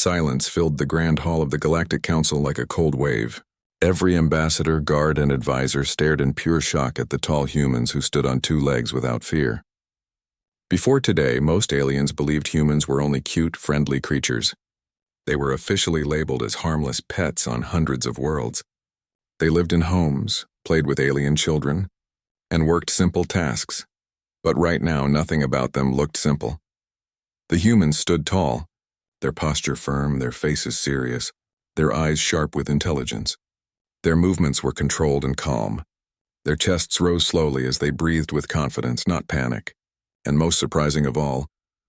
Silence filled the grand hall of the Galactic Council like a cold wave. Every ambassador, guard, and advisor stared in pure shock at the tall humans who stood on two legs without fear. Before today, most aliens believed humans were only cute, friendly creatures. They were officially labeled as harmless pets on hundreds of worlds. They lived in homes, played with alien children, and worked simple tasks. But right now, nothing about them looked simple. The humans stood tall, their posture firm, their faces serious, their eyes sharp with intelligence. Their movements were controlled and calm. Their chests rose slowly as they breathed with confidence, not panic. And most surprising of all,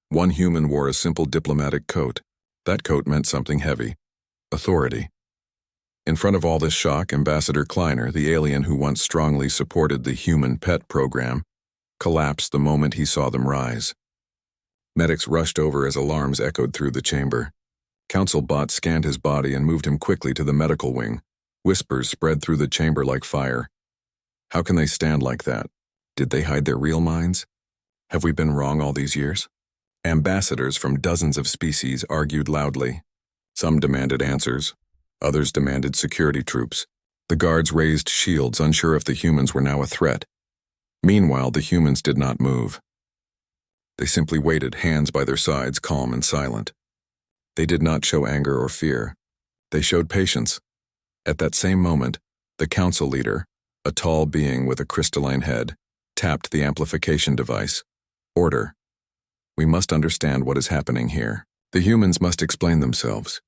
one human wore a simple diplomatic coat. That coat meant something heavy: authority. In front of all this shock, Ambassador Kleiner, the alien who once strongly supported the human pet program, collapsed the moment he saw them rise. Medics rushed over as alarms echoed through the chamber. Council bots scanned his body and moved him quickly to the medical wing. Whispers spread through the chamber like fire. How can they stand like that? Did they hide their real minds? Have we been wrong all these years? Ambassadors from dozens of species argued loudly. Some demanded answers. Others demanded security troops. The guards raised shields, unsure if the humans were now a threat. Meanwhile, the humans did not move. They simply waited, hands by their sides, calm and silent. They did not show anger or fear. They showed patience. At that same moment, the council leader, a tall being with a crystalline head, tapped the amplification device. Order. We must understand what is happening here. The humans must explain themselves.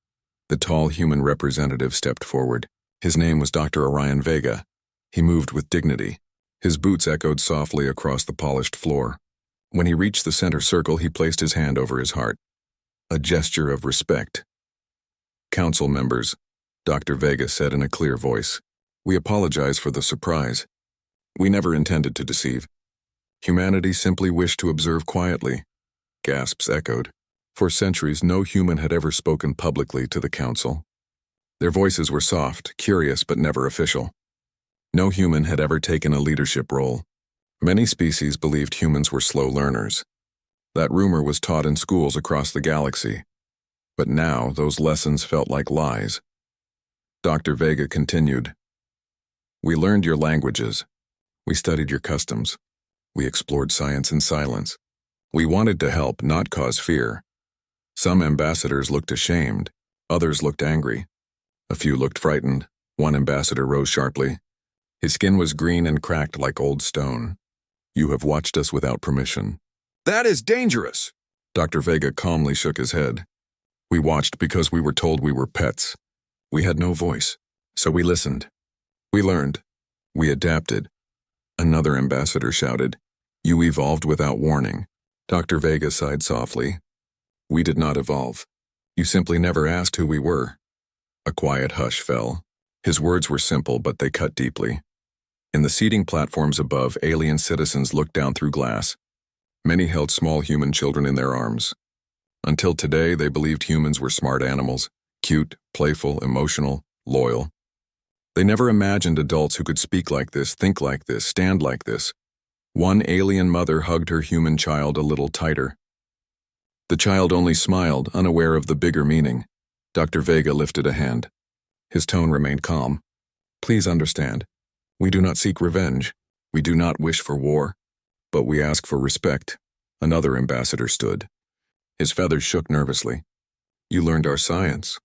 The tall human representative stepped forward. His name was Dr. Orion Vega. He moved with dignity. His boots echoed softly across the polished floor. When he reached the center circle, he placed his hand over his heart. A gesture of respect. Council members, Dr. Vega said in a clear voice, we apologize for the surprise. We never intended to deceive. Humanity simply wished to observe quietly. Gasps echoed. For centuries, no human had ever spoken publicly to the council. Their voices were soft, curious, but never official. No human had ever taken a leadership role. Many species believed humans were slow learners. That rumor was taught in schools across the galaxy. But now, those lessons felt like lies. Dr. Vega continued. We learned your languages. We studied your customs. We explored science in silence. We wanted to help, not cause fear. Some ambassadors looked ashamed. Others looked angry. A few looked frightened. One ambassador rose sharply. His skin was green and cracked like old stone. You have watched us without permission. That is dangerous. Dr. Vega calmly shook his head. We watched because we were told we were pets. We had no voice, so we listened. We learned. We adapted. Another ambassador shouted, You evolved without warning. Dr. Vega sighed softly. We did not evolve. You simply never asked who we were. A quiet hush fell. His words were simple, but they cut deeply. In the seating platforms above, alien citizens looked down through glass. Many held small human children in their arms. Until today, they believed humans were smart animals, cute, playful, emotional, loyal. They never imagined adults who could speak like this, think like this, stand like this. One alien mother hugged her human child a little tighter. The child only smiled, unaware of the bigger meaning. Dr. Vega lifted a hand. His tone remained calm. Please understand. We do not seek revenge. We do not wish for war. But we ask for respect. Another ambassador stood. His feathers shook nervously. You learned our science.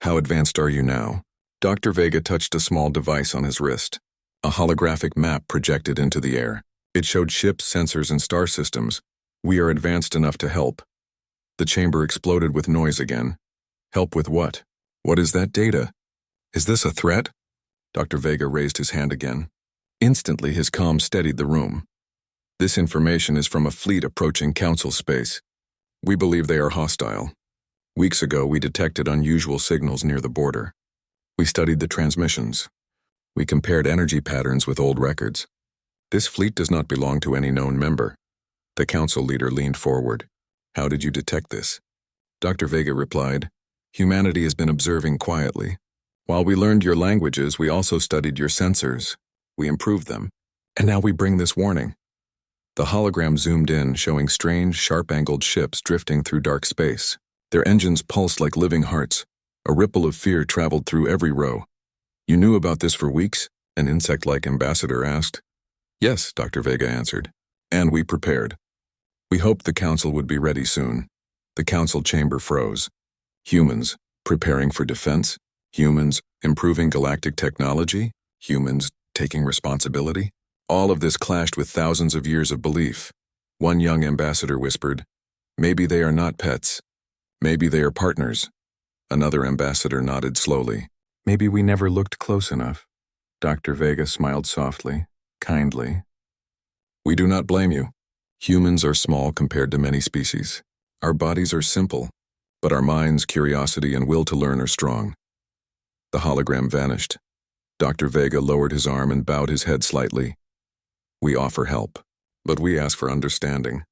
How advanced are you now? Dr. Vega touched a small device on his wrist. A holographic map projected into the air. It showed ships, sensors, and star systems. We are advanced enough to help. The chamber exploded with noise again. Help with what? What is that data? Is this a threat? Dr. Vega raised his hand again. Instantly, his calm steadied the room. This information is from a fleet approaching Council space. We believe they are hostile. Weeks ago, we detected unusual signals near the border. We studied the transmissions. We compared energy patterns with old records. This fleet does not belong to any known member. The council leader leaned forward. How did you detect this? Dr. Vega replied, Humanity has been observing quietly. While we learned your languages, we also studied your sensors. We improved them. And now we bring this warning. The hologram zoomed in, showing strange, sharp-angled ships drifting through dark space. Their engines pulsed like living hearts. A ripple of fear traveled through every row. "You knew about this for weeks?" an insect-like ambassador asked. "Yes," Dr. Vega answered. "And we prepared. We hoped the council would be ready soon." The council chamber froze. Humans, preparing for defense? Humans, improving galactic technology? Humans, taking responsibility? All of this clashed with thousands of years of belief. One young ambassador whispered, "Maybe they are not pets. Maybe they are partners." Another ambassador nodded slowly. "Maybe we never looked close enough." Dr. Vega smiled softly, kindly. "We do not blame you. Humans are small compared to many species. Our bodies are simple, but our minds, curiosity, and will to learn are strong." The hologram vanished. Dr. Vega lowered his arm and bowed his head slightly. "We offer help, but we ask for understanding.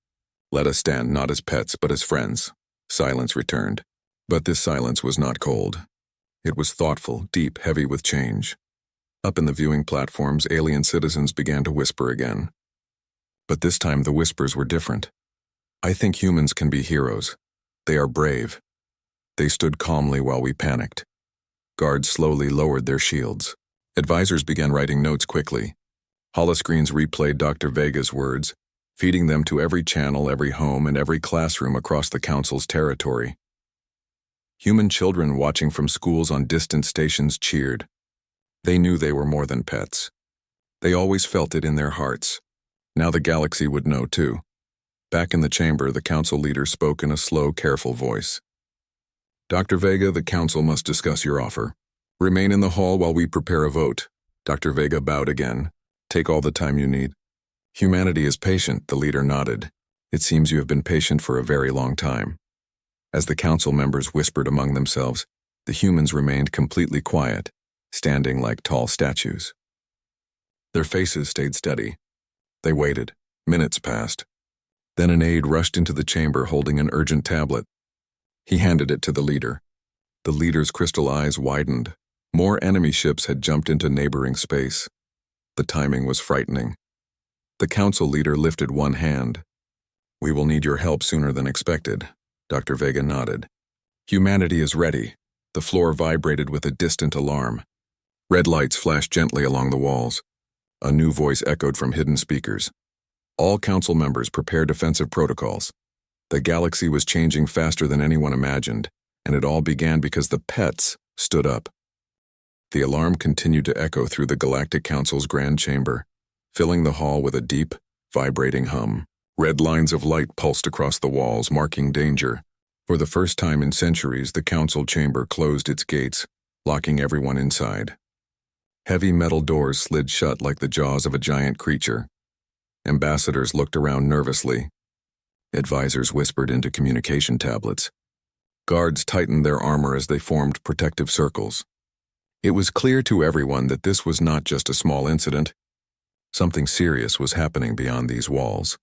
Let us stand not as pets, but as friends." Silence returned. But this silence was not cold. It was thoughtful, deep, heavy with change. Up in the viewing platforms, alien citizens began to whisper again. But this time the whispers were different. "I think humans can be heroes. They are brave." They stood calmly while we panicked. Guards slowly lowered their shields. Advisors began writing notes quickly. Holoscreens replayed Dr. Vega's words, feeding them to every channel, every home, and every classroom across the council's territory. Human children watching from schools on distant stations cheered. They knew they were more than pets. They always felt it in their hearts. Now the galaxy would know too. Back in the chamber, the council leader spoke in a slow, careful voice. "Dr. Vega, the council must discuss your offer. Remain in the hall while we prepare a vote." Dr. Vega bowed again. "Take all the time you need." "Humanity is patient," the leader nodded. "It seems you have been patient for a very long time." As the council members whispered among themselves, the humans remained completely quiet, standing like tall statues. Their faces stayed steady. They waited. Minutes passed. Then an aide rushed into the chamber holding an urgent tablet. He handed it to the leader. The leader's crystal eyes widened. More enemy ships had jumped into neighboring space. The timing was frightening. The council leader lifted one hand. "We will need your help sooner than expected." Dr. Vega nodded. "Humanity is ready." The floor vibrated with a distant alarm. Red lights flashed gently along the walls. A new voice echoed from hidden speakers. "All council members prepare defensive protocols." The galaxy was changing faster than anyone imagined, and it all began because the pets stood up. The alarm continued to echo through the Galactic Council's grand chamber, filling the hall with a deep, vibrating hum. Red lines of light pulsed across the walls, marking danger. For the first time in centuries, the council chamber closed its gates, locking everyone inside. Heavy metal doors slid shut like the jaws of a giant creature. Ambassadors looked around nervously. Advisors whispered into communication tablets. Guards tightened their armor as they formed protective circles. It was clear to everyone that this was not just a small incident. Something serious was happening beyond these walls.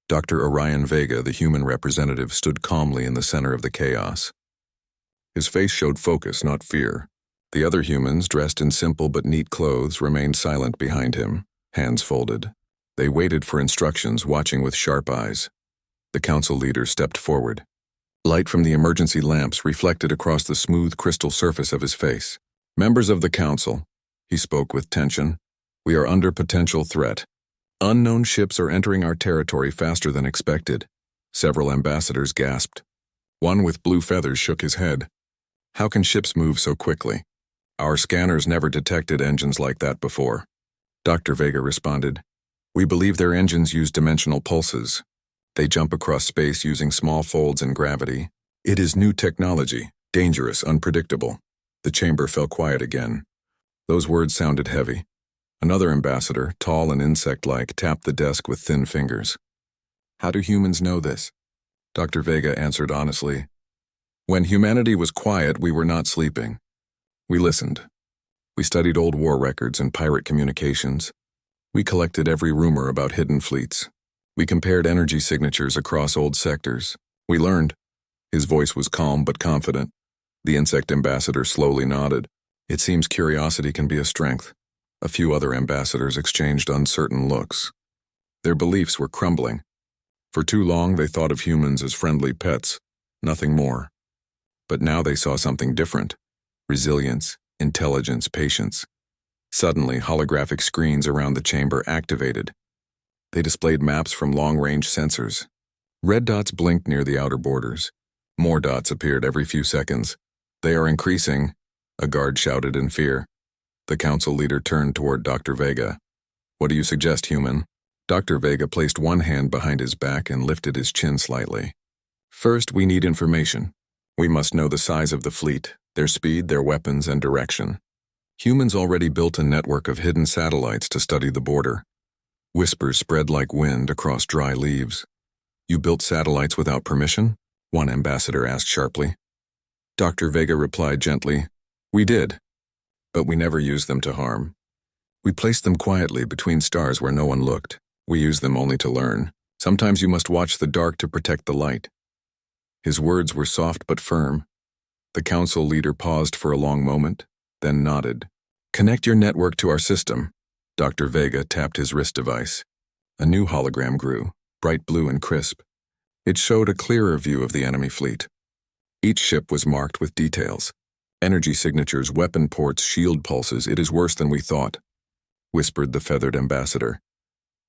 Dr. Orion Vega, the human representative, stood calmly in the center of the chaos. His face showed focus, not fear. The other humans, dressed in simple but neat clothes, remained silent behind him, hands folded. They waited for instructions, watching with sharp eyes. The council leader stepped forward. Light from the emergency lamps reflected across the smooth crystal surface of his face. "Members of the council," he spoke with tension, "we are under potential threat. Unknown ships are entering our territory faster than expected." Several ambassadors gasped. One with blue feathers shook his head. "How can ships move so quickly? Our scanners never detected engines like that before." Dr. Vega responded, "We believe their engines use dimensional pulses. They jump across space using small folds in gravity. It is new technology, dangerous, unpredictable." The chamber fell quiet again. Those words sounded heavy. Another ambassador, tall and insect-like, tapped the desk with thin fingers. "How do humans know this?" Dr. Vega answered honestly. "When humanity was quiet, we were not sleeping. We listened. We studied old war records and pirate communications. We collected every rumor about hidden fleets. We compared energy signatures across old sectors. We learned." His voice was calm but confident. The insect ambassador slowly nodded. "It seems curiosity can be a strength." A few other ambassadors exchanged uncertain looks. Their beliefs were crumbling. For too long they thought of humans as friendly pets, nothing more. But now they saw something different. Resilience, intelligence, patience. Suddenly, holographic screens around the chamber activated. They displayed maps from long-range sensors. Red dots blinked near the outer borders. More dots appeared every few seconds. "They are increasing," a guard shouted in fear. The council leader turned toward Dr. Vega. "What do you suggest, human?" Dr. Vega placed one hand behind his back and lifted his chin slightly. "First, we need information. We must know the size of the fleet, their speed, their weapons, and direction. Humans already built a network of hidden satellites to study the border." Whispers spread like wind across dry leaves. "You built satellites without permission?" one ambassador asked sharply. Dr. Vega replied gently, "We did, but we never used them to harm. We placed them quietly between stars where no one looked. We used them only to learn. Sometimes you must watch the dark to protect the light." His words were soft but firm. The council leader paused for a long moment, then nodded. "Connect your network to our system." Dr. Vega tapped his wrist device. A new hologram grew, bright blue and crisp. It showed a clearer view of the enemy fleet. Each ship was marked with details. "Energy signatures, weapon ports, shield pulses. It is worse than we thought," whispered the feathered ambassador.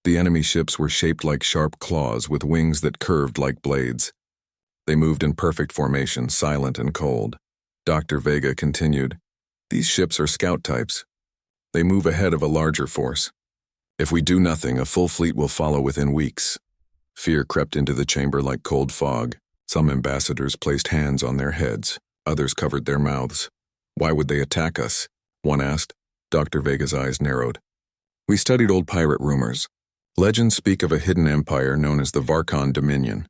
The enemy ships were shaped like sharp claws with wings that curved like blades. They moved in perfect formation, silent and cold. Dr. Vega continued, "These ships are scout types. They move ahead of a larger force. If we do nothing, a full fleet will follow within weeks." Fear crept into the chamber like cold fog. Some ambassadors placed hands on their heads. Others covered their mouths. "Why would they attack us?" one asked. Dr. Vega's eyes narrowed. "We studied old pirate rumors. Legends speak of a hidden empire known as the Varkon Dominion.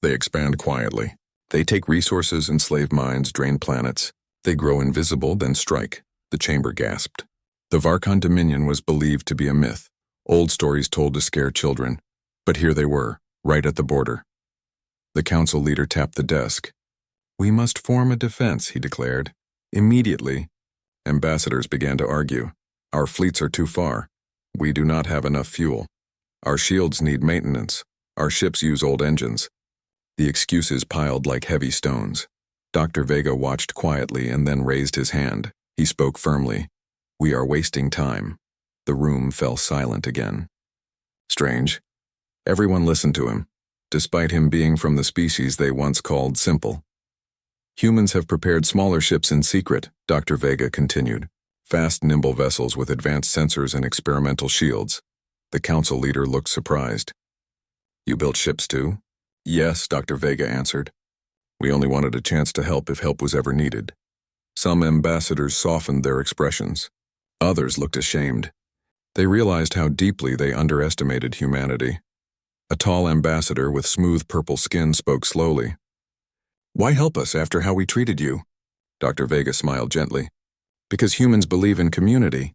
They expand quietly. They take resources, enslave minds, drain planets. They grow invisible, then strike." The chamber gasped. The Varkon Dominion was believed to be a myth, old stories told to scare children. But here they were, right at the border. The council leader tapped the desk. "We must form a defense," he declared. Immediately, ambassadors began to argue. "Our fleets are too far. We do not have enough fuel. Our shields need maintenance. Our ships use old engines." The excuses piled like heavy stones. Dr. Vega watched quietly and then raised his hand. He spoke firmly. "We are wasting time." The room fell silent again. Strange. Everyone listened to him, despite him being from the species they once called simple. "Humans have prepared smaller ships in secret," Dr. Vega continued. "Fast, nimble vessels with advanced sensors and experimental shields." The council leader looked surprised. "You built ships too?" "Yes," Dr. Vega answered. "We only wanted a chance to help if help was ever needed." Some ambassadors softened their expressions. Others looked ashamed. They realized how deeply they underestimated humanity. A tall ambassador with smooth purple skin spoke slowly. "Why help us after how we treated you?" Dr. Vega smiled gently. "Because humans believe in community.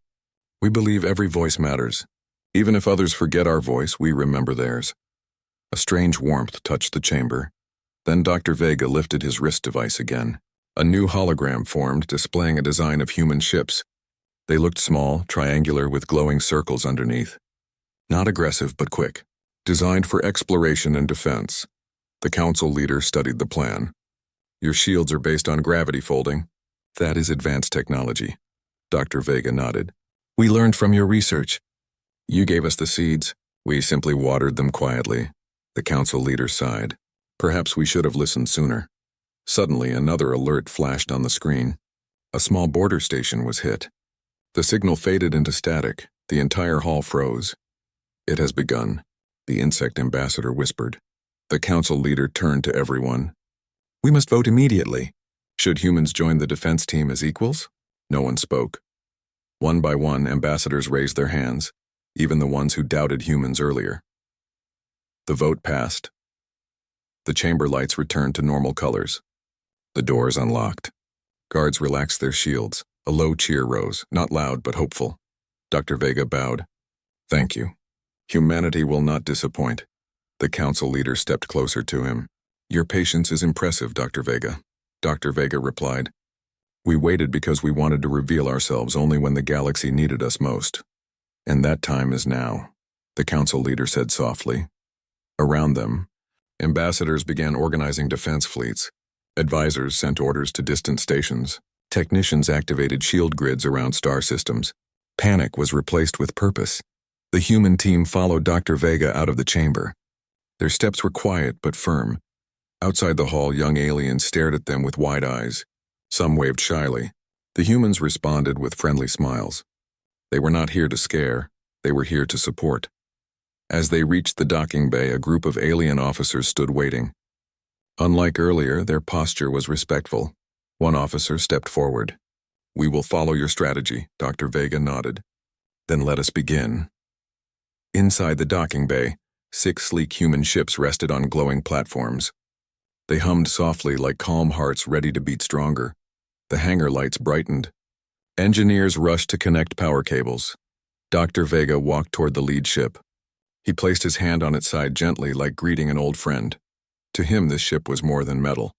We believe every voice matters. Even if others forget our voice, we remember theirs." A strange warmth touched the chamber. Then Dr. Vega lifted his wrist device again. A new hologram formed, displaying a design of human ships. They looked small, triangular, with glowing circles underneath. Not aggressive, but quick. Designed for exploration and defense. The council leader studied the plan. "Your shields are based on gravity folding." "That is advanced technology." Dr. Vega nodded. "We learned from your research. You gave us the seeds. We simply watered them quietly." The council leader sighed. "Perhaps we should have listened sooner." Suddenly, another alert flashed on the screen. A small border station was hit. The signal faded into static. The entire hall froze. "It has begun," the insect ambassador whispered. The council leader turned to everyone. "We must vote immediately. Should humans join the defense team as equals?" No one spoke. One by one, ambassadors raised their hands, even the ones who doubted humans earlier. The vote passed. The chamber lights returned to normal colors. The doors unlocked. Guards relaxed their shields. A low cheer rose, not loud but hopeful. Dr. Vega bowed. "Thank you. Humanity will not disappoint." The council leader stepped closer to him. "Your patience is impressive, Dr. Vega." Dr. Vega replied, "We waited because we wanted to reveal ourselves only when the galaxy needed us most. And that time is now," the council leader said softly. Around them, ambassadors began organizing defense fleets. Advisors sent orders to distant stations. Technicians activated shield grids around star systems. Panic was replaced with purpose. The human team followed Dr. Vega out of the chamber. Their steps were quiet but firm. Outside the hall, young aliens stared at them with wide eyes. Some waved shyly. The humans responded with friendly smiles. They were not here to scare. They were here to support. As they reached the docking bay, a group of alien officers stood waiting. Unlike earlier, their posture was respectful. One officer stepped forward. "We will follow your strategy," Dr. Vega nodded. "Then let us begin." Inside the docking bay, 6 sleek human ships rested on glowing platforms. They hummed softly like calm hearts ready to beat stronger. The hangar lights brightened. Engineers rushed to connect power cables. Dr. Vega walked toward the lead ship. He placed his hand on its side gently, like greeting an old friend. To him, this ship was more than metal.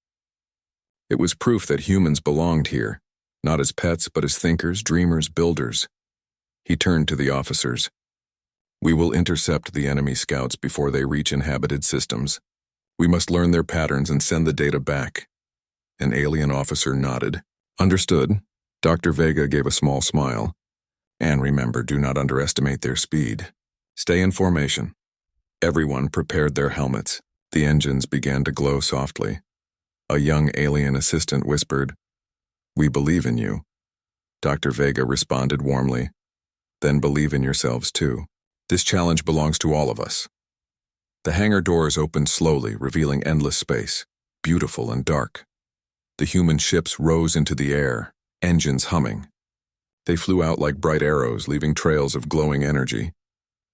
It was proof that humans belonged here, not as pets, but as thinkers, dreamers, builders. He turned to the officers. "We will intercept the enemy scouts before they reach inhabited systems. We must learn their patterns and send the data back." An alien officer nodded. "Understood." Dr. Vega gave a small smile. "And remember, do not underestimate their speed. Stay in formation." Everyone prepared their helmets. The engines began to glow softly. A young alien assistant whispered, "We believe in you." Dr. Vega responded warmly, "Then believe in yourselves too. This challenge belongs to all of us." The hangar doors opened slowly, revealing endless space, beautiful and dark. The human ships rose into the air, engines humming. They flew out like bright arrows, leaving trails of glowing energy.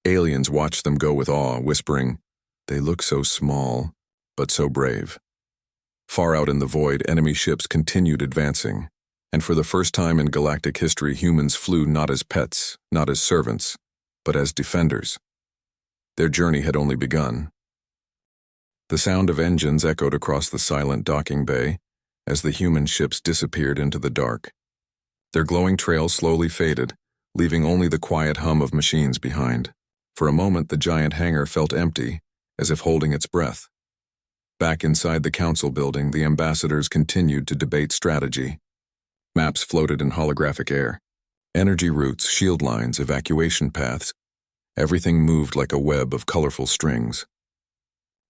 Aliens watched them go with awe, whispering, "They look so small, but so brave." Far out in the void, enemy ships continued advancing, and for the first time in galactic history, humans flew not as pets, not as servants, but as defenders. Their journey had only begun. The sound of engines echoed across the silent docking bay as the human ships disappeared into the dark. Their glowing trails slowly faded, leaving only the quiet hum of machines behind. For a moment, the giant hangar felt empty, as if holding its breath. Back inside the council building, the ambassadors continued to debate strategy. Maps floated in holographic air. Energy routes, shield lines, evacuation paths. Everything moved like a web of colorful strings.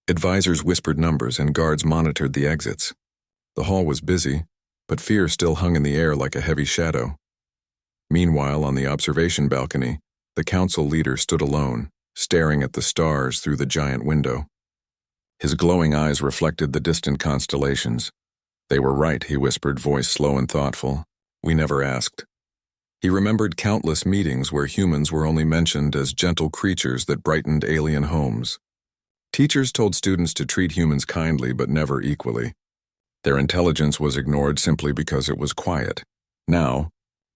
Advisors whispered numbers and guards monitored the exits. The hall was busy, but fear still hung in the air like a heavy shadow. Meanwhile, on the observation balcony, the council leader stood alone, staring at the stars through the giant window. His glowing eyes reflected the distant constellations. "They were right," he whispered, voice slow and thoughtful. "We never asked." He remembered countless meetings where humans were only mentioned as gentle creatures that brightened alien homes. Teachers told students to treat humans kindly but never equally. Their intelligence was ignored simply because it was quiet. Now,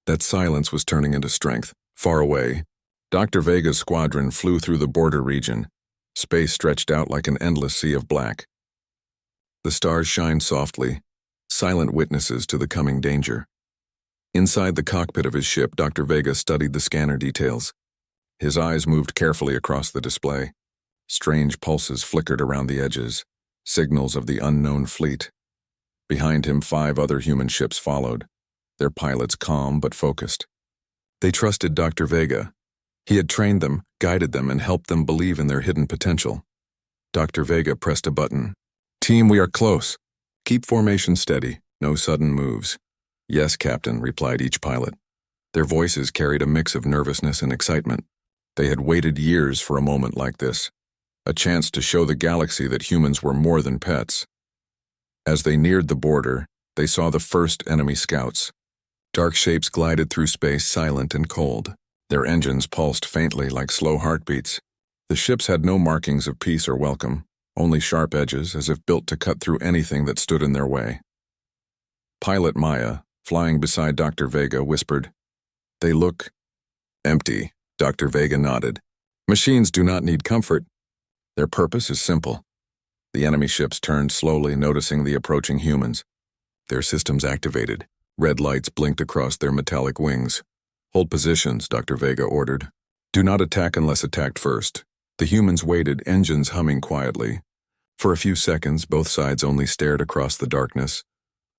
that silence was turning into strength. Far away, Dr. Vega's squadron flew through the border region. Space stretched out like an endless sea of black. The stars shined softly, silent witnesses to the coming danger. Inside the cockpit of his ship, Dr. Vega studied the scanner details. His eyes moved carefully across the display. Strange pulses flickered around the edges, signals of the unknown fleet. Behind him, 5 other human ships followed, their pilots calm but focused. They trusted Dr. Vega. He had trained them, guided them, and helped them believe in their hidden potential. Dr. Vega pressed a button. "Team, we are close. Keep formation steady. No sudden moves." "Yes, Captain," replied each pilot. Their voices carried a mix of nervousness and excitement. They had waited years for a moment like this, a chance to show the galaxy that humans were more than pets. As they neared the border, they saw the first enemy scouts. Dark shapes glided through space, silent and cold. Their engines pulsed faintly like slow heartbeats. The ships had no markings of peace or welcome, only sharp edges as if built to cut through anything that stood in their way. Pilot Maya, flying beside Dr. Vega, whispered, "They look empty." Dr. Vega nodded. "Machines do not need comfort. Their purpose is simple." The enemy ships turned slowly, noticing the approaching humans. Their systems activated. Red lights blinked across their metallic wings. "Hold positions," Dr. Vega ordered. "Do not attack unless attacked first." The humans waited, engines humming quietly. For a few seconds, both sides only stared across the darkness,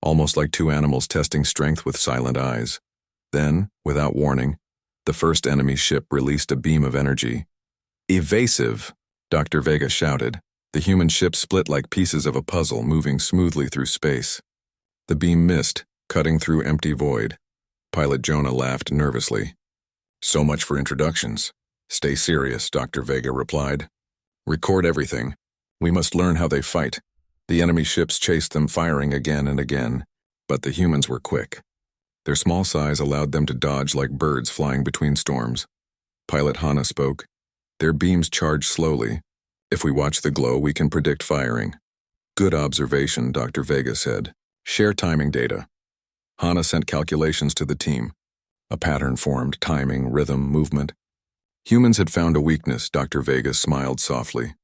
almost like two animals testing strength with silent eyes. Then, without warning, the first enemy ship released a beam of energy. "Evasive!" Dr. Vega shouted. The human ship split like pieces of a puzzle, moving smoothly through space. The beam missed, cutting through empty void. Pilot Jonah laughed nervously. "So much for introductions. Stay serious," Dr. Vega replied. "Record everything. We must learn how they fight." The enemy ships chased them, firing again and again, but the humans were quick. Their small size allowed them to dodge like birds flying between storms. Pilot Hana spoke. "Their beams charge slowly. If we watch the glow, we can predict firing." "Good observation," Dr. Vega said. "Share timing data." Hana sent calculations to the team. A pattern formed: timing, rhythm, movement. Humans had found a weakness. Dr. Vega smiled softly.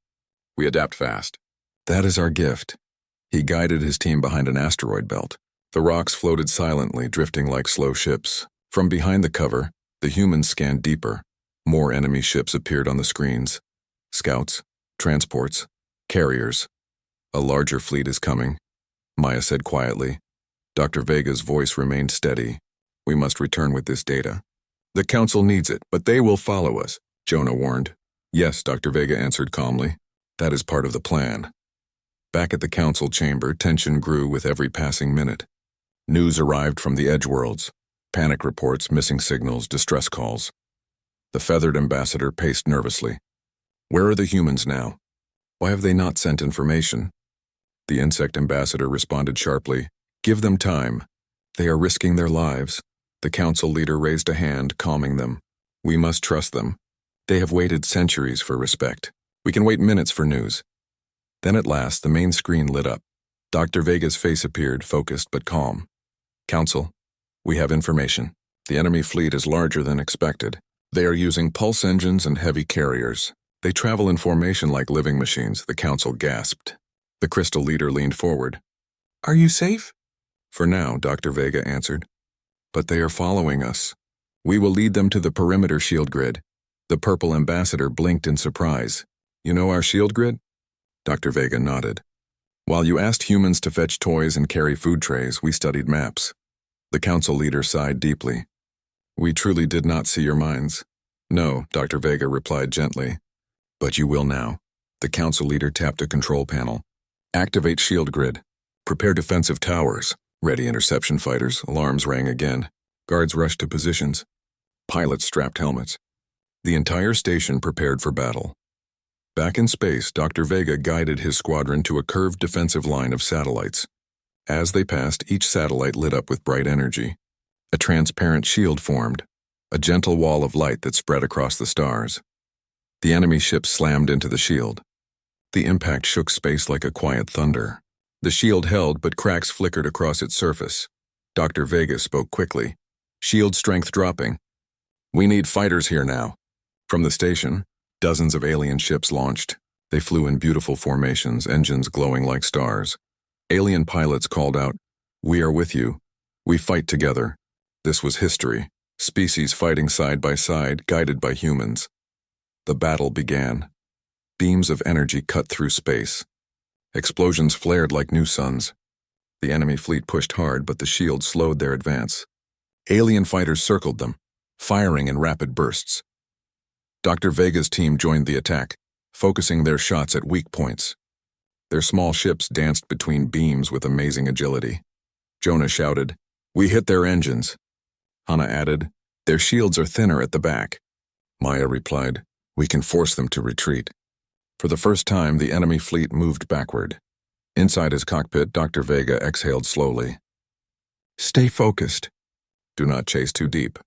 "We adapt fast. That is our gift." He guided his team behind an asteroid belt. The rocks floated silently, drifting like slow ships. From behind the cover, the humans scanned deeper. More enemy ships appeared on the screens. Scouts, transports, carriers. "A larger fleet is coming," Maya said quietly. Dr. Vega's voice remained steady. "We must return with this data." "The Council needs it, but they will follow us," Jonah warned. "Yes," Dr. Vega answered calmly. "That is part of the plan." Back at the Council chamber, tension grew with every passing minute. News arrived from the edge worlds. Panic reports, missing signals, distress calls. The feathered ambassador paced nervously. "Where are the humans now? Why have they not sent information?" The insect ambassador responded sharply. "Give them time. They are risking their lives." The council leader raised a hand, calming them. "We must trust them. They have waited centuries for respect. We can wait minutes for news." Then at last, the main screen lit up. Dr. Vega's face appeared, focused but calm. "Council, we have information. The enemy fleet is larger than expected. They are using pulse engines and heavy carriers. They travel in formation like living machines," the council gasped. The crystal leader leaned forward. "Are you safe?" "For now," Dr. Vega answered. "But they are following us. We will lead them to the perimeter shield grid." The purple ambassador blinked in surprise. "You know our shield grid?" Dr. Vega nodded. "While you asked humans to fetch toys and carry food trays, we studied maps." The council leader sighed deeply. "We truly did not see your minds." "No," Dr. Vega replied gently. "But you will now." The council leader tapped a control panel. "Activate shield grid. Prepare defensive towers." Ready interception fighters. Alarms rang again. Guards rushed to positions. Pilots strapped helmets. The entire station prepared for battle. Back in space, Dr. Vega guided his squadron to a curved defensive line of satellites. As they passed, each satellite lit up with bright energy. A transparent shield formed, a gentle wall of light that spread across the stars. The enemy ship slammed into the shield. The impact shook space like a quiet thunder. The shield held, but cracks flickered across its surface. Dr. Vega spoke quickly. "Shield strength dropping. We need fighters here now." From the station, dozens of alien ships launched. They flew in beautiful formations, engines glowing like stars. Alien pilots called out, "We are with you. We fight together." This was history. Species fighting side by side, guided by humans. The battle began. Beams of energy cut through space. Explosions flared like new suns. The enemy fleet pushed hard, but the shield slowed their advance. Alien fighters circled them, firing in rapid bursts. Dr. Vega's team joined the attack, focusing their shots at weak points. Their small ships danced between beams with amazing agility. Jonah shouted, "We hit their engines." Hana added, "Their shields are thinner at the back." Maya replied, "We can force them to retreat." For the first time, the enemy fleet moved backward. Inside his cockpit, Dr. Vega exhaled slowly. "Stay focused. Do not chase too deep.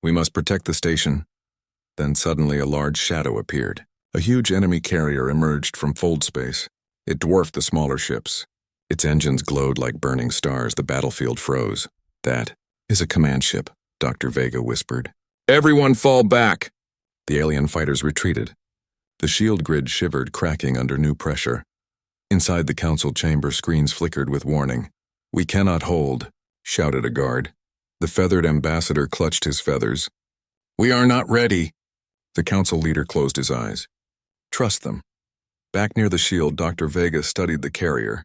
We must protect the station." Then suddenly a large shadow appeared. A huge enemy carrier emerged from fold space. It dwarfed the smaller ships. Its engines glowed like burning stars. The battlefield froze. "That is a command ship," Dr. Vega whispered. "Everyone fall back!" The alien fighters retreated. The shield grid shivered, cracking under new pressure. Inside the council chamber, screens flickered with warning. "We cannot hold," shouted a guard. The feathered ambassador clutched his feathers. "We are not ready." The council leader closed his eyes. "Trust them." Back near the shield, Dr. Vega studied the carrier.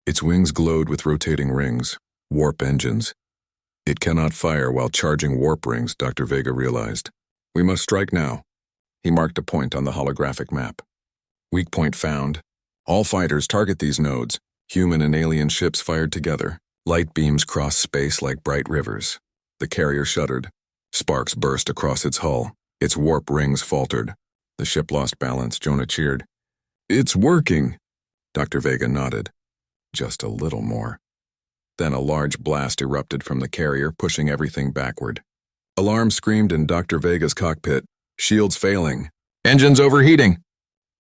Its wings glowed with rotating rings. Warp engines. It cannot fire while charging warp rings, Dr. Vega realized. We must strike now. He marked a point on the holographic map. Weak point found. All fighters target these nodes. Human and alien ships fired together. Light beams crossed space like bright rivers. The carrier shuddered. Sparks burst across its hull. Its warp rings faltered. The ship lost balance. Jonah cheered. It's working. Dr. Vega nodded. Just a little more. Then a large blast erupted from the carrier, pushing everything backward. Alarm screamed in Dr. Vega's cockpit. Shields failing. Engines overheating.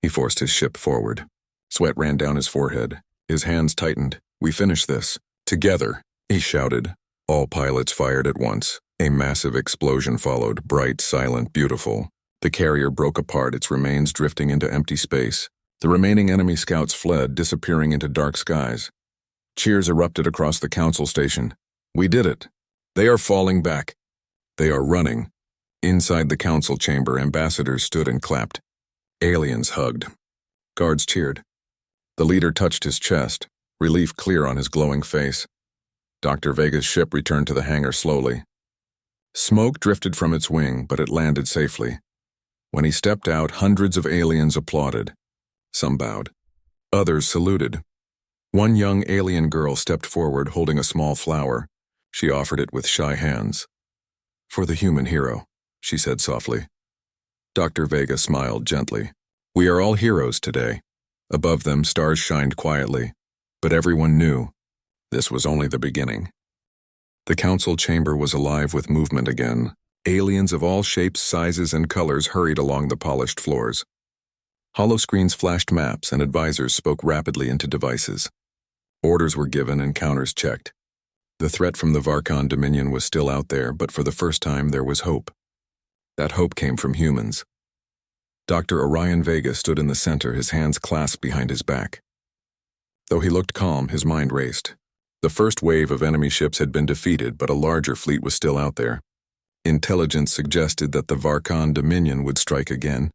He forced his ship forward. Sweat ran down his forehead. His hands tightened. We finish this. Together, he shouted. All pilots fired at once. A massive explosion followed, bright, silent, beautiful. The carrier broke apart, its remains drifting into empty space. The remaining enemy scouts fled, disappearing into dark skies. Cheers erupted across the council station. We did it. They are falling back. They are running. Inside the council chamber, ambassadors stood and clapped. Aliens hugged. Guards cheered. The leader touched his chest, relief clear on his glowing face. Dr. Vega's ship returned to the hangar slowly. Smoke drifted from its wing, but it landed safely. When he stepped out, hundreds of aliens applauded. Some bowed. Others saluted. One young alien girl stepped forward, holding a small flower. She offered it with shy hands. For the human hero, she said softly. Dr. Vega smiled gently. We are all heroes today. Above them, stars shined quietly. But everyone knew this was only the beginning. The council chamber was alive with movement again. Aliens of all shapes, sizes, and colors hurried along the polished floors. Holoscreens flashed maps, and advisors spoke rapidly into devices. Orders were given and counters checked. The threat from the Varkon Dominion was still out there, but for the first time there was hope. That hope came from humans. Dr. Orion Vega stood in the center, his hands clasped behind his back. Though he looked calm, his mind raced. The first wave of enemy ships had been defeated, but a larger fleet was still out there. Intelligence suggested that the Varkon Dominion would strike again.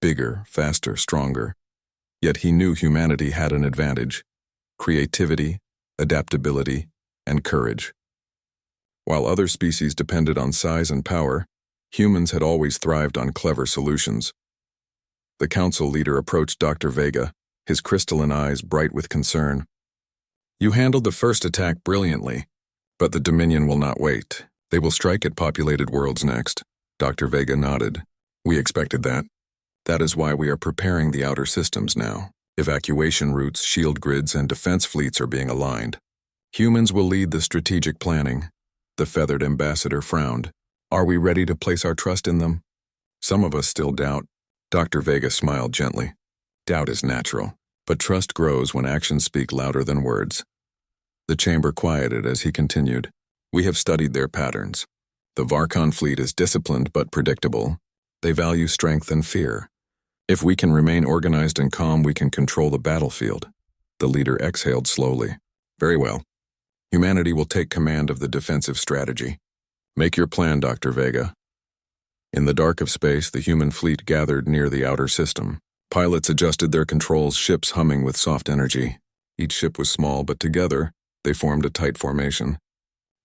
Bigger, faster, stronger. Yet he knew humanity had an advantage. Creativity, adaptability, and courage. While other species depended on size and power, humans had always thrived on clever solutions. The council leader approached Dr. Vega, his crystalline eyes bright with concern. You handled the first attack brilliantly, but the Dominion will not wait. They will strike at populated worlds next. Dr. Vega nodded. We expected that. That is why we are preparing the outer systems now. Evacuation routes, shield grids, and defense fleets are being aligned. Humans will lead the strategic planning. The feathered ambassador frowned. Are we ready to place our trust in them? Some of us still doubt. Dr. Vega smiled gently. Doubt is natural, but trust grows when actions speak louder than words. The chamber quieted as he continued. We have studied their patterns. The Varkon fleet is disciplined but predictable. They value strength and fear. If we can remain organized and calm, we can control the battlefield. The leader exhaled slowly. Very well. Humanity will take command of the defensive strategy. Make your plan, Dr. Vega. In the dark of space, the human fleet gathered near the outer system. Pilots adjusted their controls, ships humming with soft energy. Each ship was small, but together, they formed a tight formation.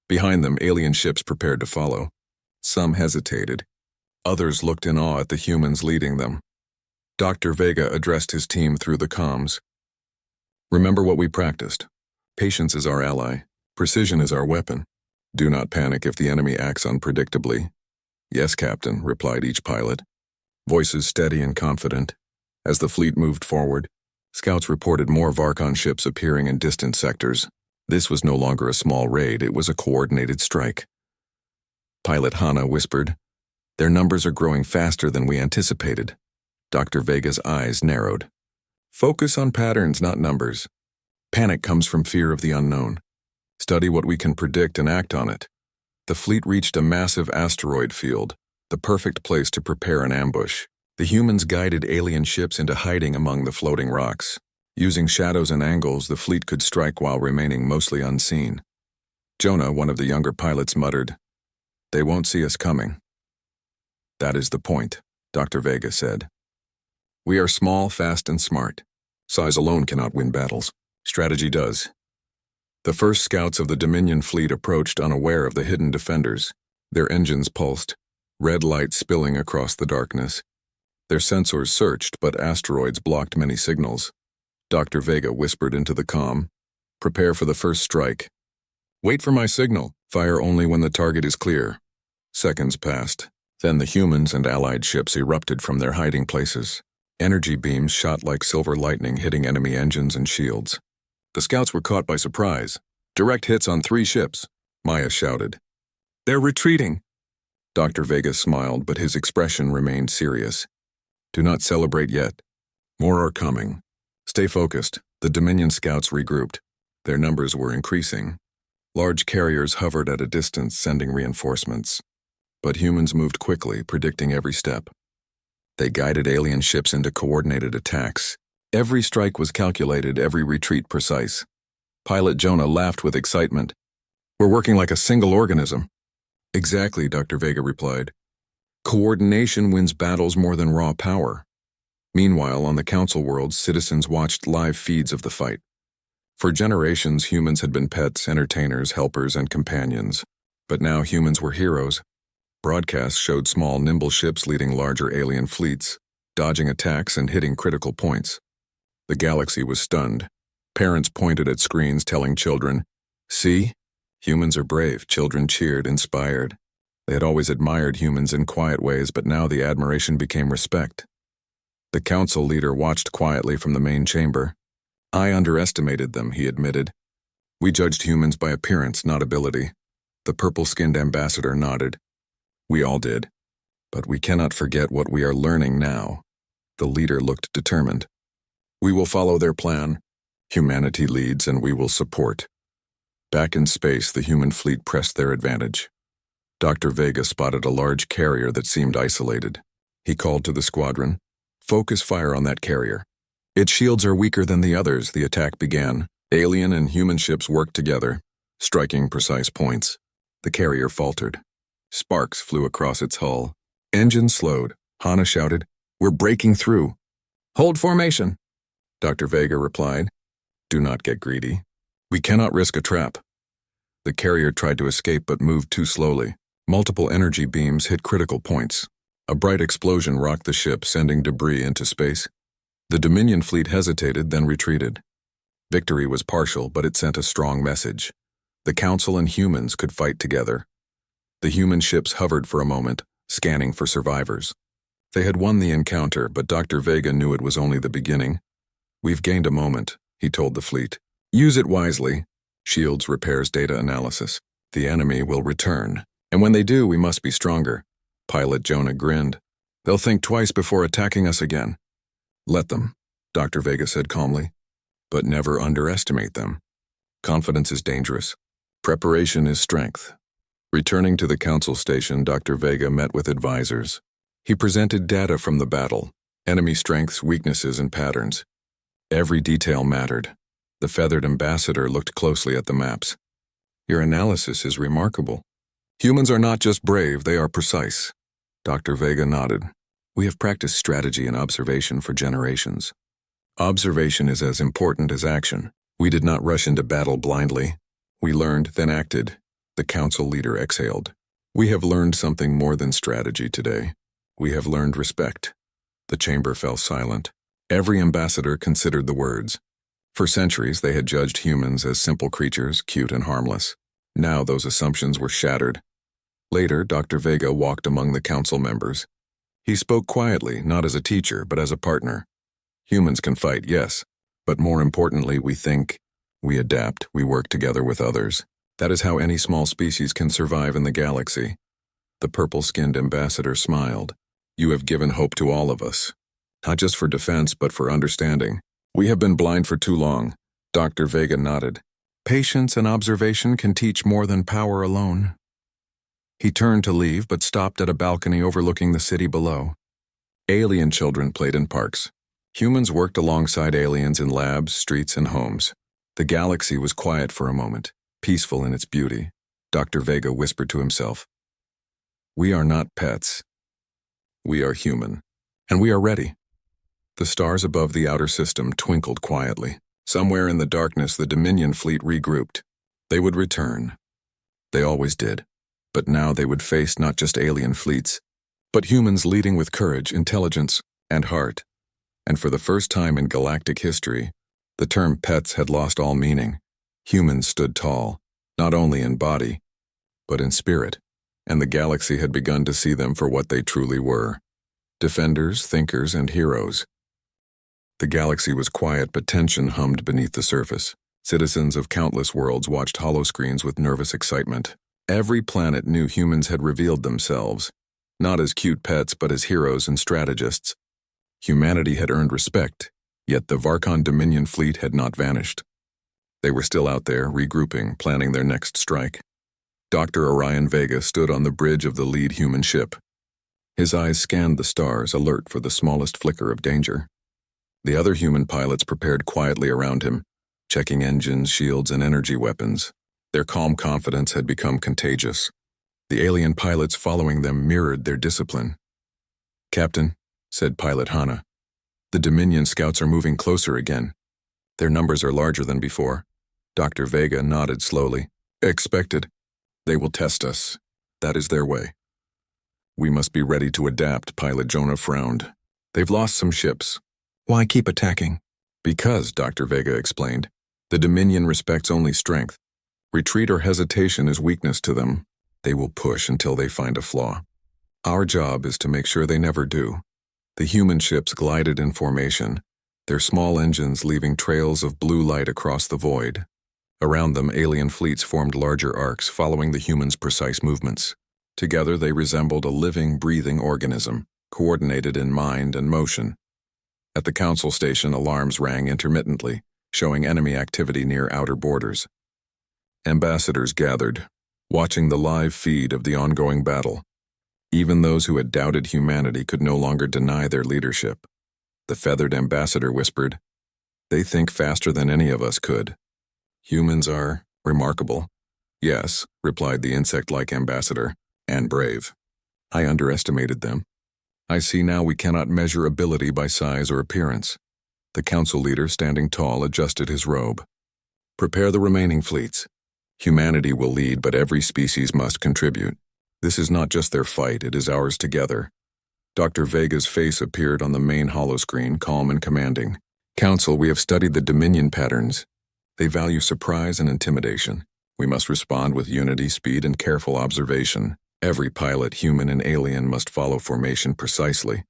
Behind them, alien ships prepared to follow. Some hesitated. Others looked in awe at the humans leading them. Dr. Vega addressed his team through the comms. Remember what we practiced. Patience is our ally. Precision is our weapon. Do not panic if the enemy acts unpredictably. Yes, Captain, replied each pilot. Voices steady and confident. As the fleet moved forward, scouts reported more Varkon ships appearing in distant sectors. This was no longer a small raid, it was a coordinated strike. Pilot Hana whispered, Their numbers are growing faster than we anticipated. Dr. Vega's eyes narrowed. Focus on patterns, not numbers. Panic comes from fear of the unknown. Study what we can predict and act on it. The fleet reached a massive asteroid field, the perfect place to prepare an ambush. The humans guided alien ships into hiding among the floating rocks. Using shadows and angles, the fleet could strike while remaining mostly unseen. Jonah, one of the younger pilots, muttered, They won't see us coming. That is the point, Dr. Vega said. We are small, fast, and smart. Size alone cannot win battles. Strategy does. The first scouts of the Dominion fleet approached unaware of the hidden defenders. Their engines pulsed, red light spilling across the darkness. Their sensors searched, but asteroids blocked many signals. Dr. Vega whispered into the comm, "Prepare for the first strike. Wait for my signal. Fire only when the target is clear." Seconds passed. Then the humans and allied ships erupted from their hiding places. Energy beams shot like silver lightning, hitting enemy engines and shields. The scouts were caught by surprise. "Direct hits on 3 ships," Maya shouted. "They're retreating." Dr. Vega smiled, but his expression remained serious. "Do not celebrate yet. More are coming. Stay focused." The Dominion scouts regrouped. Their numbers were increasing. Large carriers hovered at a distance, sending reinforcements. But humans moved quickly, predicting every step. They guided alien ships into coordinated attacks. Every strike was calculated, every retreat precise. Pilot Jonah laughed with excitement. "We're working like a single organism." "Exactly," Dr. Vega replied. "Coordination wins battles more than raw power." Meanwhile, on the Council worlds, citizens watched live feeds of the fight. For generations, humans had been pets, entertainers, helpers, and companions. But now humans were heroes. Broadcasts showed small, nimble ships leading larger alien fleets, dodging attacks and hitting critical points. The galaxy was stunned. Parents pointed at screens telling children, "See? Humans are brave." Children cheered, inspired. They had always admired humans in quiet ways, but now the admiration became respect. The council leader watched quietly from the main chamber. "I underestimated them," he admitted. "We judged humans by appearance, not ability." The purple-skinned ambassador nodded. "We all did. But we cannot forget what we are learning now." The leader looked determined. "We will follow their plan. Humanity leads, and we will support." Back in space, the human fleet pressed their advantage. Dr. Vega spotted a large carrier that seemed isolated. He called to the squadron, "Focus fire on that carrier. Its shields are weaker than the others." The attack began. Alien and human ships worked together, striking precise points. The carrier faltered. Sparks flew across its hull. Engines slowed. Hana shouted, "We're breaking through." "Hold formation," Dr. Vega replied. "Do not get greedy. We cannot risk a trap." The carrier tried to escape but moved too slowly. Multiple energy beams hit critical points. A bright explosion rocked the ship, sending debris into space. The Dominion fleet hesitated, then retreated. Victory was partial, but it sent a strong message. The Council and humans could fight together. The human ships hovered for a moment, scanning for survivors. They had won the encounter, but Dr. Vega knew it was only the beginning. "We've gained a moment," he told the fleet. "Use it wisely." Shields, repairs, data analysis. "The enemy will return. And when they do, we must be stronger." Pilot Jonah grinned. "They'll think twice before attacking us again." "Let them," Dr. Vega said calmly. "But never underestimate them. Confidence is dangerous. Preparation is strength." Returning to the council station, Dr. Vega met with advisors. He presented data from the battle, enemy strengths, weaknesses, and patterns. Every detail mattered. The feathered ambassador looked closely at the maps. "Your analysis is remarkable. Humans are not just brave, they are precise." Dr. Vega nodded. "We have practiced strategy and observation for generations. Observation is as important as action. We did not rush into battle blindly. We learned, then acted." The council leader exhaled. "We have learned something more than strategy today. We have learned respect." The chamber fell silent. Every ambassador considered the words. For centuries, they had judged humans as simple creatures, cute and harmless. Now those assumptions were shattered. Later, Dr. Vega walked among the council members. He spoke quietly, not as a teacher, but as a partner. "Humans can fight, yes, but more importantly, we think, we adapt, we work together with others. That is how any small species can survive in the galaxy." The purple-skinned ambassador smiled. "You have given hope to all of us. Not just for defense, but for understanding. We have been blind for too long." Dr. Vega nodded. "Patience and observation can teach more than power alone." He turned to leave, but stopped at a balcony overlooking the city below. Alien children played in parks. Humans worked alongside aliens in labs, streets, and homes. The galaxy was quiet for a moment, peaceful in its beauty. Dr. Vega whispered to himself, "We are not pets. We are human, and we are ready." The stars above the outer system twinkled quietly. Somewhere in the darkness, the Dominion fleet regrouped. They would return. They always did. But now they would face not just alien fleets, but humans leading with courage, intelligence, and heart. And for the first time in galactic history, the term pets had lost all meaning. Humans stood tall, not only in body, but in spirit, and the galaxy had begun to see them for what they truly were: defenders, thinkers, and heroes. The galaxy was quiet, but tension hummed beneath the surface. Citizens of countless worlds watched holoscreens with nervous excitement. Every planet knew humans had revealed themselves, not as cute pets but as heroes and strategists. Humanity had earned respect, yet the Varkon Dominion fleet had not vanished. They were still out there, regrouping, planning their next strike. Dr. Orion Vega stood on the bridge of the lead human ship. His eyes scanned the stars, alert for the smallest flicker of danger. The other human pilots prepared quietly around him, checking engines, shields, and energy weapons. Their calm confidence had become contagious. The alien pilots following them mirrored their discipline. "Captain," said Pilot Hana, "the Dominion scouts are moving closer again. Their numbers are larger than before." Dr. Vega nodded slowly. "Expected. They will test us. That is their way." "We must be ready to adapt," Pilot Jonah frowned. "They've lost some ships. Why keep attacking?" "Because," Dr. Vega explained, "the Dominion respects only strength. Retreat or hesitation is weakness to them. They will push until they find a flaw. Our job is to make sure they never do." The human ships glided in formation, their small engines leaving trails of blue light across the void. Around them, alien fleets formed larger arcs, following the humans' precise movements. Together, they resembled a living, breathing organism, coordinated in mind and motion. At the council station, alarms rang intermittently, showing enemy activity near outer borders. Ambassadors gathered, watching the live feed of the ongoing battle. Even those who had doubted humanity could no longer deny their leadership. The feathered ambassador whispered, "They think faster than any of us could. Humans are remarkable." "Yes," replied the insect-like ambassador, "and brave. I underestimated them. I see now we cannot measure ability by size or appearance." The council leader, standing tall, adjusted his robe. "Prepare the remaining fleets. Humanity will lead, but every species must contribute. This is not just their fight, it is ours together." Dr. Vega's face appeared on the main holoscreen, calm and commanding. "Council, we have studied the Dominion patterns. They value surprise and intimidation. We must respond with unity, speed, and careful observation. Every pilot, human and alien, must follow formation precisely."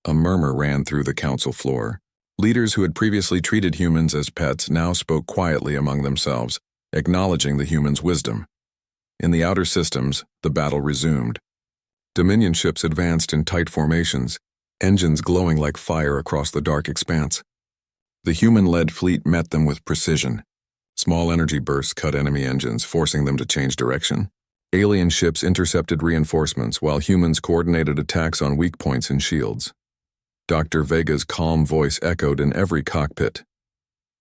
A murmur ran through the council floor. Leaders who had previously treated humans as pets now spoke quietly among themselves, acknowledging the humans' wisdom. In the outer systems, the battle resumed. Dominion ships advanced in tight formations, engines glowing like fire across the dark expanse. The human-led fleet met them with precision. Small energy bursts cut enemy engines, forcing them to change direction. Alien ships intercepted reinforcements, while humans coordinated attacks on weak points and shields. Dr. Vega's calm voice echoed in every cockpit.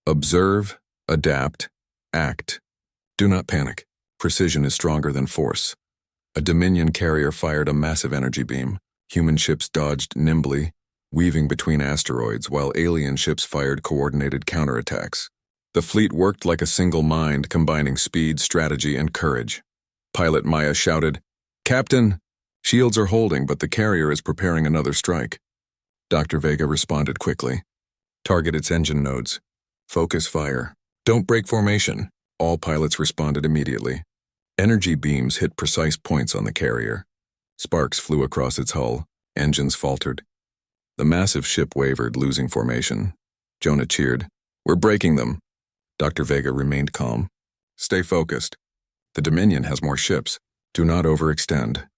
"Observe, adapt, act. Do not panic. Precision is stronger than force." A Dominion carrier fired a massive energy beam. Human ships dodged nimbly, weaving between asteroids, while alien ships fired coordinated counterattacks. The fleet worked like a single mind, combining speed, strategy, and courage. Pilot Maya shouted, "Captain, shields are holding, but the carrier is preparing another strike." Dr. Vega responded quickly. "Target its engine nodes. Focus fire. Don't break formation." All pilots responded immediately. Energy beams hit precise points on the carrier. Sparks flew across its hull. Engines faltered. The massive ship wavered, losing formation. Jonah cheered, "We're breaking them." Dr. Vega remained calm. "Stay focused. The Dominion has more ships. Do not overextend."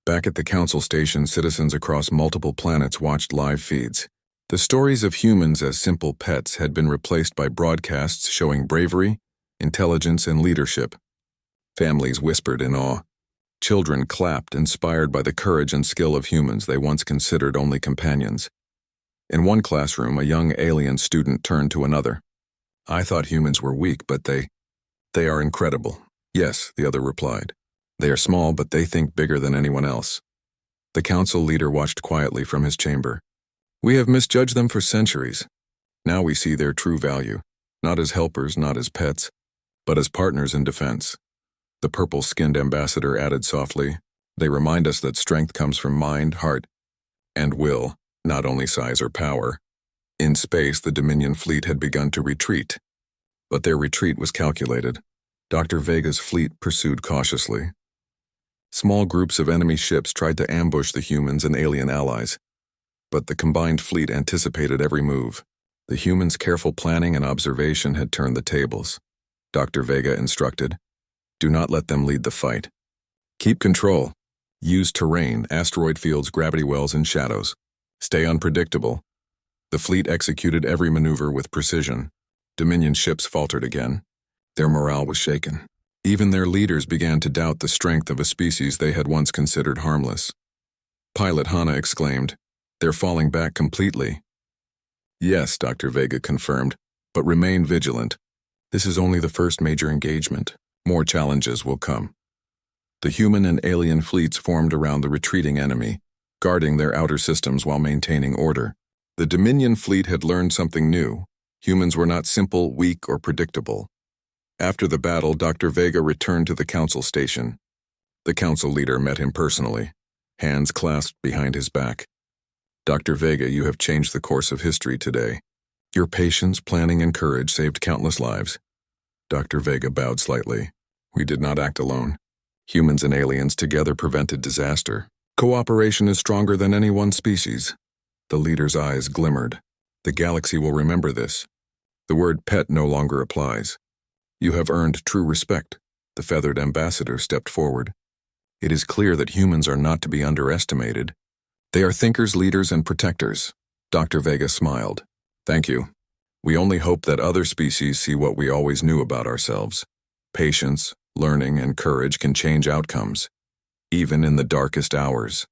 Back at the council station, citizens across multiple planets watched live feeds. The stories of humans as simple pets had been replaced by broadcasts showing bravery, intelligence, and leadership. Families whispered in awe. Children clapped, inspired by the courage and skill of humans they once considered only companions. In one classroom, a young alien student turned to another. "I thought humans were weak, but they are incredible." "Yes," the other replied. "They are small, but they think bigger than anyone else." The council leader watched quietly from his chamber. "We have misjudged them for centuries. Now we see their true value, not as helpers, not as pets, but as partners in defense. The purple-skinned ambassador added softly, "They remind us that strength comes from mind, heart, and will, not only size or power." In space, the Dominion fleet had begun to retreat. But their retreat was calculated. Dr. Vega's fleet pursued cautiously. Small groups of enemy ships tried to ambush the humans and alien allies, but the combined fleet anticipated every move. The humans' careful planning and observation had turned the tables. Dr. Vega instructed, "Do not let them lead the fight. Keep control. Use terrain, asteroid fields, gravity wells, and shadows. Stay unpredictable." The fleet executed every maneuver with precision. Dominion ships faltered again. Their morale was shaken. Even their leaders began to doubt the strength of a species they had once considered harmless. Pilot Hana exclaimed, "They're falling back completely." "Yes," Dr. Vega confirmed, "but remain vigilant. This is only the first major engagement. More challenges will come." The human and alien fleets formed around the retreating enemy, guarding their outer systems while maintaining order. The Dominion fleet had learned something new. Humans were not simple, weak, or predictable. After the battle, Dr. Vega returned to the council station. The council leader met him personally, hands clasped behind his back. "Dr. Vega, you have changed the course of history today. Your patience, planning, and courage saved countless lives." Dr. Vega bowed slightly. "We did not act alone. Humans and aliens together prevented disaster. Cooperation is stronger than any one species." The leader's eyes glimmered. "The galaxy will remember this. The word pet no longer applies. You have earned true respect." The feathered ambassador stepped forward. "It is clear that humans are not to be underestimated. They are thinkers, leaders, and protectors." Dr. Vega smiled. "Thank you. We only hope that other species see what we always knew about ourselves. Patience, learning, and courage can change outcomes, even in the darkest hours."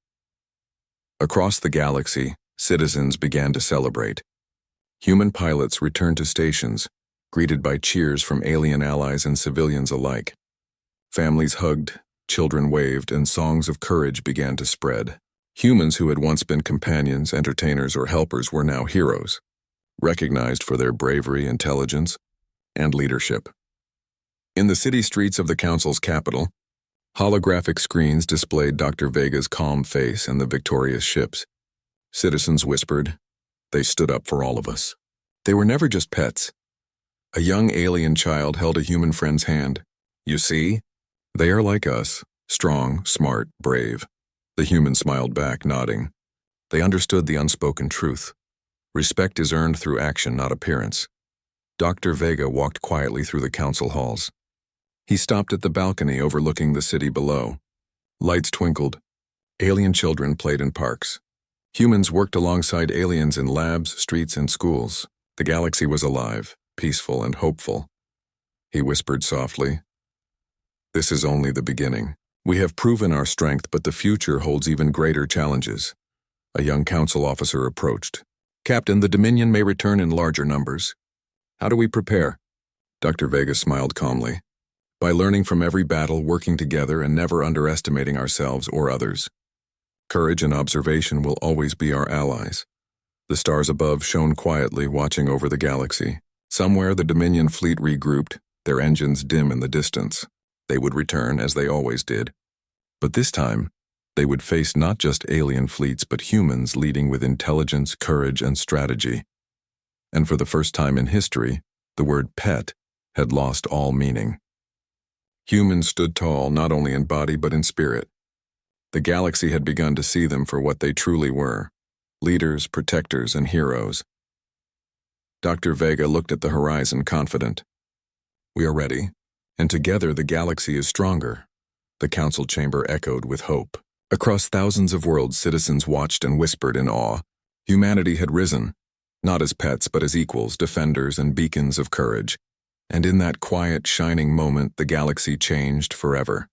Across the galaxy, citizens began to celebrate. Human pilots returned to stations, greeted by cheers from alien allies and civilians alike. Families hugged, children waved, and songs of courage began to spread. Humans who had once been companions, entertainers, or helpers were now heroes, recognized for their bravery, intelligence, and leadership. In the city streets of the Council's capital, holographic screens displayed Dr. Vega's calm face and the victorious ships. Citizens whispered, "They stood up for all of us." They were never just pets. A young alien child held a human friend's hand. "You see? They are like us, strong, smart, brave." The human smiled back, nodding. They understood the unspoken truth. Respect is earned through action, not appearance. Dr. Vega walked quietly through the council halls. He stopped at the balcony overlooking the city below. Lights twinkled. Alien children played in parks. Humans worked alongside aliens in labs, streets, and schools. The galaxy was alive, peaceful, and hopeful. He whispered softly, "This is only the beginning. We have proven our strength, but the future holds even greater challenges." A young council officer approached. "Captain, the Dominion may return in larger numbers. How do we prepare?" Dr. Vega smiled calmly. "By learning from every battle, working together, and never underestimating ourselves or others. Courage and observation will always be our allies." The stars above shone quietly, watching over the galaxy. Somewhere the Dominion fleet regrouped, their engines dim in the distance. They would return, as they always did. But this time, they would face not just alien fleets, but humans leading with intelligence, courage, and strategy. And for the first time in history, the word pet had lost all meaning. Humans stood tall, not only in body but in spirit. The galaxy had begun to see them for what they truly were: leaders, protectors, and heroes. Dr. Vega looked at the horizon, confident. "We are ready, and together the galaxy is stronger." The council chamber echoed with hope. Across thousands of worlds, citizens watched and whispered in awe. Humanity had risen, not as pets but as equals, defenders, and beacons of courage. And in that quiet, shining moment, the galaxy changed forever.